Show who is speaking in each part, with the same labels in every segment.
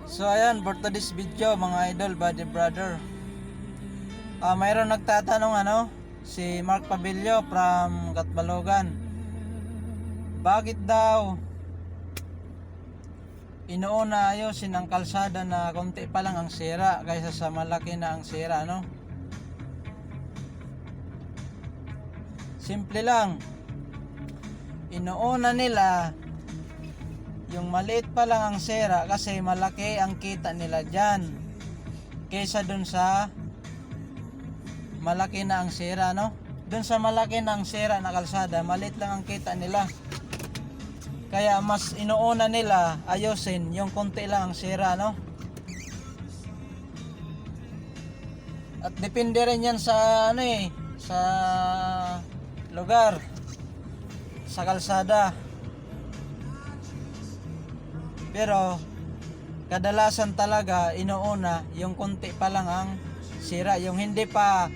Speaker 1: So ayan, for today's video mga idol, body brother, mayroon nagtatanong si Mark Pabilio from Katbalogan, bakit daw inuuna ayusin ang kalsada na konti pa lang ang sira kaysa sa malaki na ang sira, no? Simple lang, inuuna nila yung maliit pa lang ang sira kasi malaki ang kita nila dyan kaysa dun sa malaki na ang sira, no? Dun sa malaki na ang sira na kalsada, maliit lang ang kita nila, kaya mas inuuna nila ayusin yung konti lang ang sira, no? At depende rin yan sa sa lugar, sa kalsada. Pero kadalasan talaga inuuna yung konti pa lang ang sira, yung hindi pa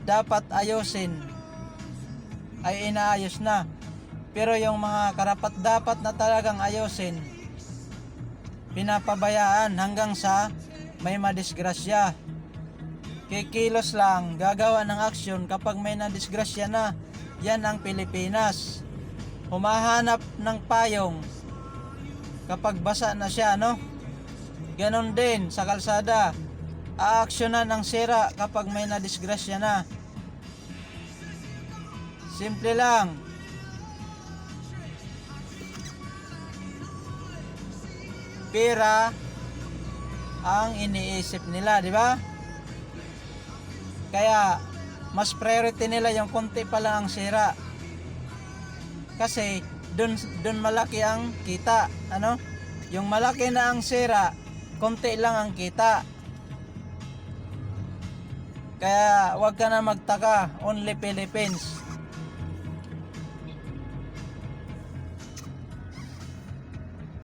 Speaker 1: dapat ayusin ay inaayos na. Pero yung mga karapat dapat na talagang ayusin, pinapabayaan hanggang sa may madisgrasya. Kikilos lang, gagawa ng aksyon kapag may nadisgrasya na. Yan ang Pilipinas, humahanap ng payong kapag basa na siya, no? Ganon din sa kalsada, aaksyonan ang sira kapag may nadisgrasya na. Simple lang. Pera ang iniisip nila, di ba? Kaya mas priority nila yung konti pa lang ang sira, kasi dun malaki ang kita, ano? Yung malaki na ang sira, konti lang ang kita. Kaya wag ka na magtaka, only Philippines.